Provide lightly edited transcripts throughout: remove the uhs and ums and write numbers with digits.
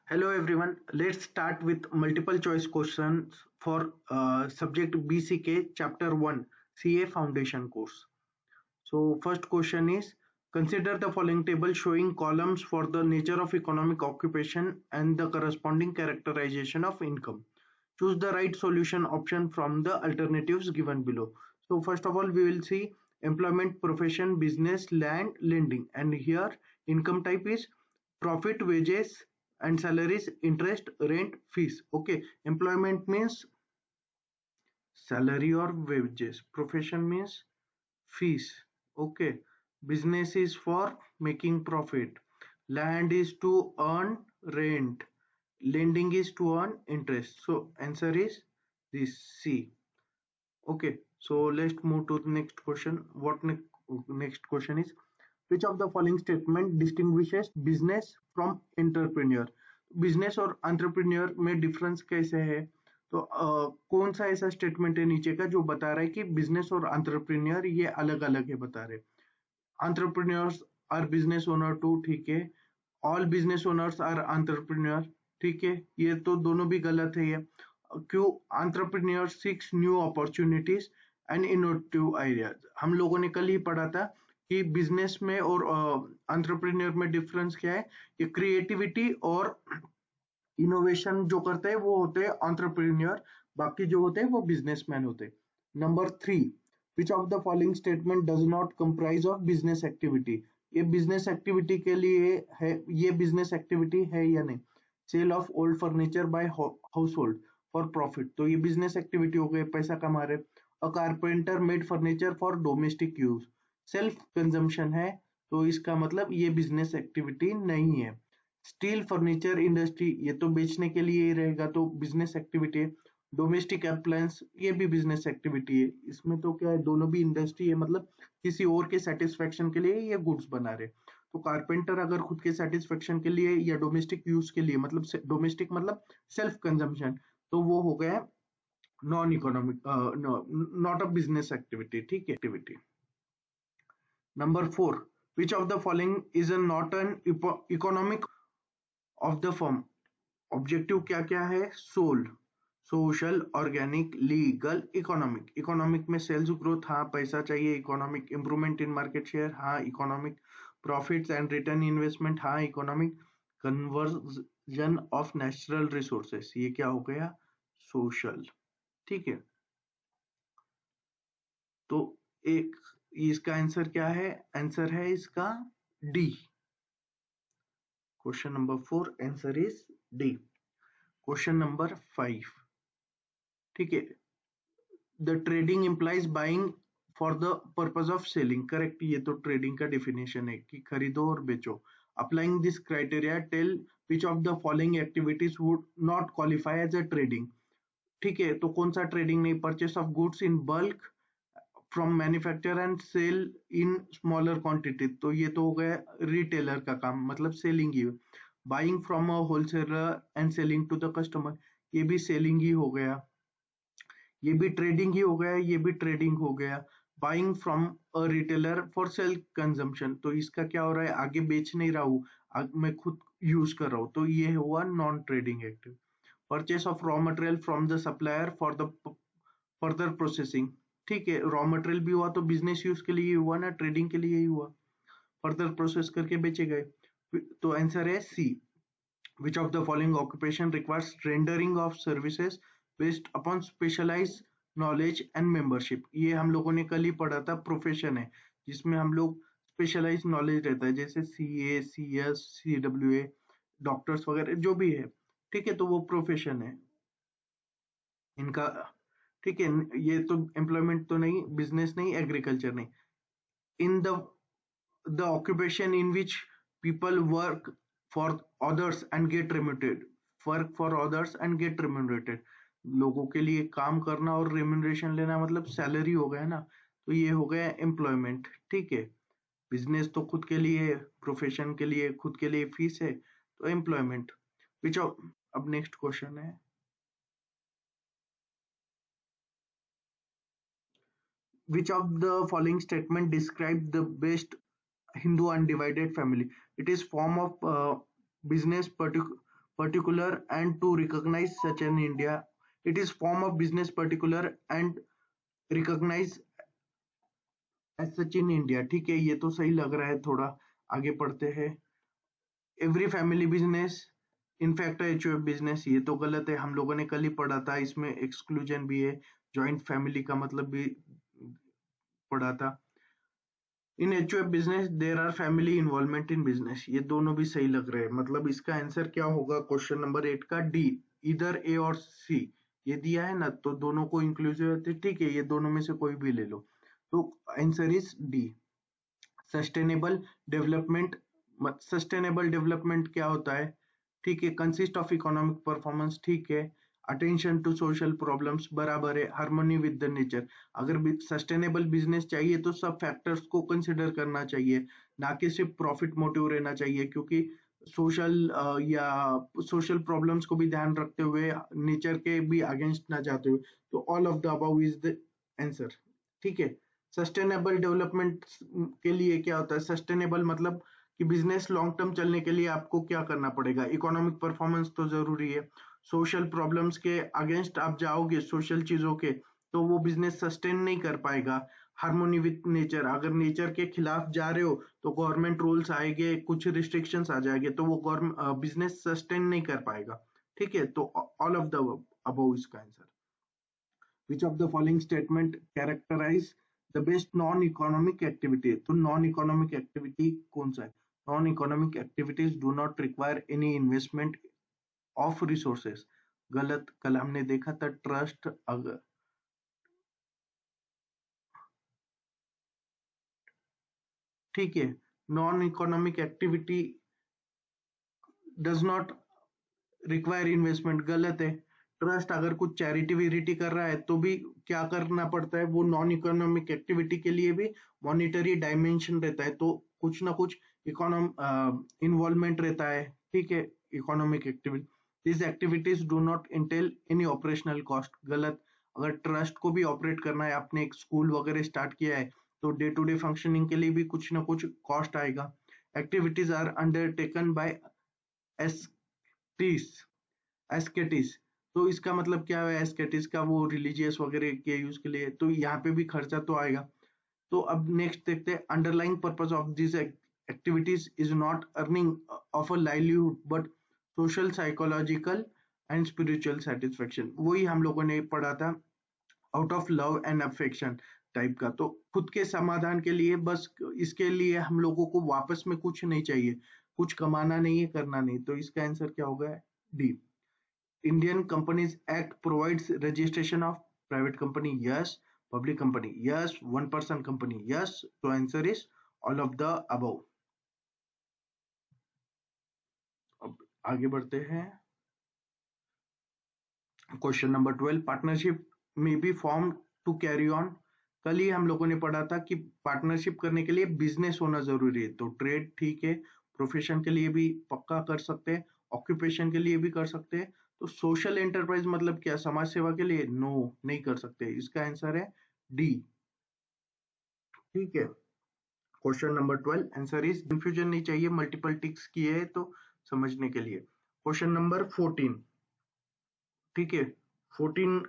Hello everyone. Let's start with multiple choice questions for subject BCK chapter 1 CA foundation course. So first question is, consider the following table showing columns for the nature of economic occupation and the corresponding characterization of income. Choose the right solution option from the alternatives given below. So first of all we will see employment, profession, business, land, lending, and here income type is profit, wages and salaries, interest, rent, fees. Okay, employment means salary or wages, profession means fees. Okay, business is for making profit, land is to earn rent, lending is to earn interest. So answer is this C. Okay, so let's move to the next question. Next question is, which of the following statement distinguishes business from entrepreneur? Business और entrepreneur में difference कैसे है? तो कौन सा ऐसा statement है नीचे का जो बता रहा है कि बिजनेस और एंटरप्रेन्योर ये अलग अलग है, बता रहे entrepreneurs are business owner too, ठीक है, all business owners are entrepreneur, ठीक है, ये तो दोनों भी गलत है। ये क्यों? Entrepreneur six new opportunities and innovative ideas. हम लोगों ने कल ही पढ़ा था कि बिजनेस में और एंटरप्रेन्योर में डिफरेंस क्या है, ये क्रिएटिविटी और इनोवेशन जो करते हैं वो होते हैं एंटरप्रेन्योर, बाकी जो होते हैं वो बिजनेसमैन होते हैं। Number 3, which of the following statement does not comprise of business activity? ये बिजनेस एक्टिविटी के लिए है, ये बिजनेस एक्टिविटी है या नहीं? Sale of old furniture by household for profit, तो ये बिजनेस एक्टिविटी हो गई, पैसा कमा रहे। A carpenter made furniture for domestic use, self consumption है, तो इसका मतलब ये बिजनेस एक्टिविटी नहीं है। स्टील फर्नीचर इंडस्ट्री, ये तो बेचने के लिए ही रहेगा, तो बिजनेस एक्टिविटी है। डोमेस्टिक अप्लायंस, ये भी बिजनेस एक्टिविटी है। इसमें तो क्या है, दोनों भी इंडस्ट्री है, मतलब किसी और के सेटिस्फेक्शन के लिए ये गुड्स बना रहे। तो कारपेंटर अगर खुद के सेटिस्फेक्शन के लिए या डोमेस्टिक यूज के लिए, मतलब डोमेस्टिक मतलब सेल्फ कंजम्पशन, तो वो हो गया non economic, not a business activity, ठीक है, activity. Number 4, which of the following is not an economic of the firm? Objective क्या क्या है? Sole, social, organic, legal, economic. Economic में सेल्स ग्रोथ, हाँ पैसा चाहिए, economic improvement in market share, हाँ economic profits and return investment, हाँ economic conversion of natural resources, ये क्या हो गया? सोशल, ठीक है। तो एक इसका आंसर क्या है? आंसर है इसका D. Question number 4 answer is D. Question number 5, ठीक है, the trading implies buying for the purpose of selling, correct, ये तो ट्रेडिंग का डेफिनेशन है कि खरीदो और बेचो। Applying this criteria tell which of the following activities would not qualify as a trading, ठीक है, तो कौन सा ट्रेडिंग नहीं? Purchase of goods in bulk from manufacture and sale in smaller quantity, तो ये तो हो गया रिटेलर का काम, मतलब सेलिंग ही। Buying from a wholesaler and selling to the customer, ये भी सेलिंग ही हो गया, ये भी ट्रेडिंग ही हो गया, ये भी ट्रेडिंग हो गया। Buying from a retailer for self consumption, तो इसका क्या हो रहा है, आगे बेच नहीं रहा हूँ, मैं खुद यूज कर रहा हूँ, तो ये हुआ non trading active. Purchase of raw material from the supplier for the further processing, ठीक है, रॉ मटेरियल भी हुआ तो बिजनेस यूज के लिए हुआ ना, ट्रेडिंग के लिए ही हुआ, फर्दर प्रोसेस करके बेचे गए। तो आंसर है C. Which of the following occupation requires rendering of services based upon specialised knowledge and membership, ये हम लोगों ने कल ही पढ़ा था, प्रोफेशन है जिसमें हम लोग स्पेशलाइज्ड नॉलेज रहता है, जैसे CA, CS, CWA, डॉक्टर्स वगैरह जो भी है, ठीक है, तो वो प्रोफेशन है इनका, ठीक है। ये तो एम्प्लॉयमेंट तो नहीं, बिजनेस नहीं, एग्रीकल्चर नहीं। In the occupation in which people work for others and get remunerated, work for others and get remunerated, लोगों के लिए काम करना और रेम्यूनरेशन लेना, मतलब सैलरी हो गया ना, तो ये हो गया एम्प्लॉयमेंट, ठीक है। बिजनेस तो खुद के लिए, प्रोफेशन के लिए, खुद के लिए फीस है, तो एम्प्लॉयमेंट। विच अब नेक्स्ट क्वेश्चन है, which of the following statement describe the best Hindu undivided family? It is form of business particular and to recognize such an India. It is form of business particular and recognize as such in India. ठीक है, ये तो सही लग रहा है, थोड़ा आगे पढ़ते हैं. Every family business in fact HUF business, ये तो गलत है, हम लोगों ने कल ही पढ़ा था, इसमें एक्सक्लूजन भी है, जॉइंट फैमिली का मतलब भी पढ़ा था. In HUF business there are family involvement in business, ये दोनों भी सही लग रहे हैं. मतलब इसका आंसर क्या होगा क्वेश्चन नंबर 8 का? डी, इधर ए और सी. ये दिया है ना, तो दोनों को इंक्लूसिव होते, ठीक है, ये दोनों में से कोई भी ले लो. तो answer is D, sustainable development. Sustainable development क्या होता है? ठीक है, कंसिस्ट ऑफ इकोनॉमिक परफॉर्मेंस, ठीक है, अटेंशन टू सोशल प्रॉब्लम्स, बराबर है, हार्मोनी विद द नेचर. अगर सस्टेनेबल बिजनेस चाहिए तो सब फैक्टर्स को कंसिडर करना चाहिए, ना कि सिर्फ प्रॉफिट मोटिव रहना चाहिए, क्योंकि सोशल या सोशल प्रॉब्लम्स को भी ध्यान रखते हुए, नेचर के भी अगेंस्ट ना जाते हुए. तो all of the above is the answer. ठीक है. सस्टेनेबल डेवलपमेंट के लिए क्या होता है? सस्टेनेबल मतलब कि बिजनेस लॉन्ग टर्म चलने के लिए आपको क्या करना पड़ेगा? इकोनॉमिक परफॉर्मेंस तो जरूरी है. सोशल प्रॉब्लम्स के अगेंस्ट आप जाओगे, सोशल चीजों के, तो वो बिजनेस सस्टेन नहीं कर पाएगा. हार्मोनी विद नेचर, अगर नेचर के खिलाफ जा रहे हो तो गवर्नमेंट रूल्स आएंगे, कुछ रिस्ट्रिक्शंस आ जाएंगे, तो वो बिजनेस सस्टेन नहीं कर पाएगा. ठीक है, तो ऑल ऑफ द अबव इसका answer. Which of the following statement characterize the best non-economic activity? तो non-economic activity कौन सा है? Non-economic activities do not require any investment of resources. गलत. कल हमने देखा था ट्रस्ट, अगर ठीक है, non economic activity does not require investment, गलत है. ट्रस्ट अगर कुछ चैरिटी विरिटी कर रहा है तो भी क्या करना पड़ता है? वो नॉन इकोनॉमिक एक्टिविटी के लिए भी मॉनिटरी डायमेंशन रहता है, तो कुछ ना कुछ इन्वॉल्वमेंट रहता है. ठीक है, economic activity. This activities do not Intel any operational cost, गलत. अगर ट्रस्ट को भी ऑपरेट करना है, आपने एक स्कूल वगैरह स्टार्ट किया है, तो डे टू डे फंक्शनिंग के लिए भी कुछ ना कुछ कॉस्ट आएगा. Activities are undertaken by ascetics. Ascetics, तो इसका मतलब क्या है? एस्केटिस का वो रिलीजियस वगैरह के यूज के लिए, तो यहाँ पे भी खर्चा तो आएगा. तो अब नेक्स्ट देखते हैं. Underlying purpose of this activities is not earning of a livelihood but social, psychological and spiritual satisfaction. वही हम लोगों ने पढ़ा था, out of love and affection type का. तो खुद के समाधान के लिए, बस इसके लिए हम लोगों को वापस में कुछ नहीं चाहिए, कुछ कमाना नहीं है, करना नहीं. तो इसका आंसर क्या होगा? D. Indian Companies Act provides registration of private company, yes. Public company, yes. One person company, yes. So answer is all of the above. अब आगे बढ़ते हैं. Question number 12. पार्टनरशिप में be form to carry on. कल ही हम लोगों ने पढ़ा था कि पार्टनरशिप करने के लिए बिजनेस होना जरूरी है. तो ट्रेड ठीक है, प्रोफेशन के लिए भी पक्का कर सकते हैं, ऑक्यूपेशन के लिए भी कर सकते हैं. तो सोशल एंटरप्राइज मतलब क्या? समाज सेवा के लिए? नो, नहीं कर सकते. इसका आंसर है डी. ठीक है. Question number 12 answer is, confusion नहीं चाहिए, मल्टीपल टिक्स किए है तो समझने के लिए. Question number 14. ठीक है, 14.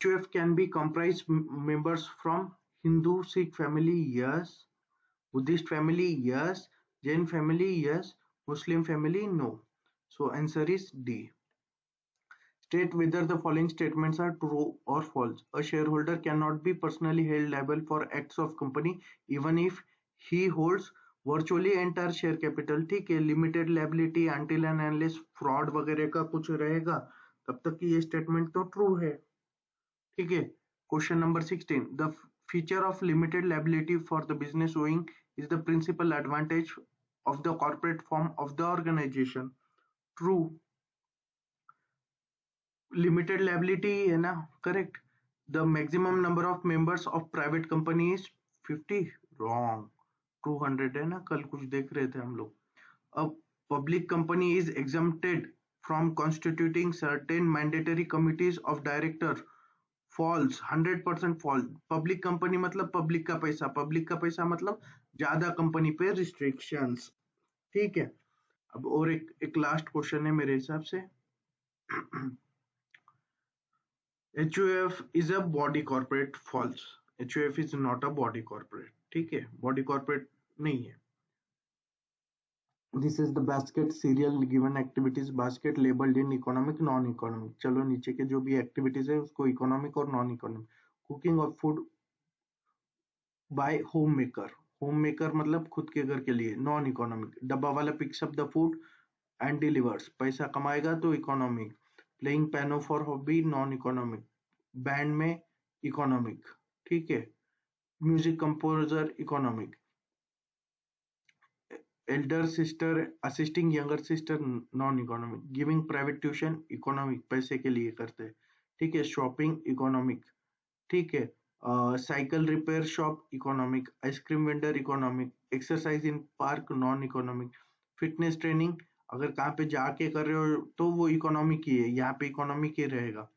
HUF can be comprised members from Hindu Sikh family, yes. Buddhist family, yes. Jain family, yes. Muslim family, no. So answer is D. State whether the following statements are true or false. A shareholder cannot be personally held liable for acts of company even if he holds virtually entire share capital. ठीक है, limited liability until and unless fraud वगैरह का कुछ रहेगा तब तक की ये स्टेटमेंट तो ट्रू है. ठीक है. Question number 16. The feature of limited liability for the business owing is the principal advantage of the corporate form of the organisation. True. Limited liability है ना, correct. The maximum number of members of private company is 50. Wrong, 200 है ना, कल कुछ देख रहे थे हम लोग. अब public company is exempted from constituting certain mandatory committees of director. False, 100% false. Public company मतलब पब्लिक का पैसा, पब्लिक का पैसा मतलब ज्यादा कंपनी पे रिस्ट्रिक्शंस. ठीक है. अब और एक लास्ट क्वेश्चन है मेरे हिसाब से। HUF is a body corporate, false। HUF is not a body corporate, ठीक है, बॉडी कॉर्पोरेट नहीं है। This is the basket serial given activities basket labelled in economic non economic. चलो नीचे के जो भी एक्टिविटीज है उसको इकोनॉमिक और नॉन इकोनॉमिक। कुकिंग और food by home maker, home maker मतलब खुद के घर के लिए, नॉन इकोनॉमिक। डब्बा वाला picks up the food and delivers, पैसा कमाएगा तो economic. Playing piano for hobby non economic, band में इकोनॉमिक, ठीक है। Music composer economic. Elder sister assisting younger sister non economic. Giving private tuition economic, पैसे के लिए करते हैं, ठीक है। शॉपिंग इकोनॉमिक, ठीक है। Cycle repair shop economic. Ice cream vendor economic. Exercise in park non economic. Fitness training अगर कहाँ पे जाके कर रहे हो तो वो इकोनॉमिक ही है, यहाँ पे इकोनॉमिक ही रहेगा।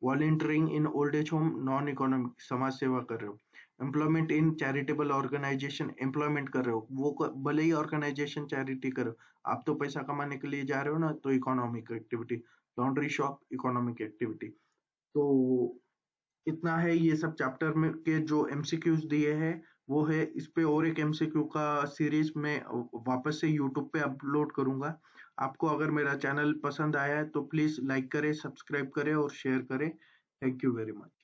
Volunteering in old age home non economic, समाज सेवा कर रहे हो। Employment in charitable organisation, employment कर रहे हो, वो भले ही ऑर्गेनाइजेशन चैरिटी करो, आप तो पैसा कमाने के लिए जा रहे हो ना, तो economic activity. Laundry shop economic activity. तो इतना है ये सब चैप्टर में के जो एमसीक्यूज दिए हैं वो है। इस पे और एक एमसीक्यू का सीरीज में वापस से यूट्यूब पे अपलोड करूंगा। आपको अगर मेरा चैनल पसंद आया है तो प्लीज लाइक करें, सब्सक्राइब करें और शेयर करें। Thank you very much.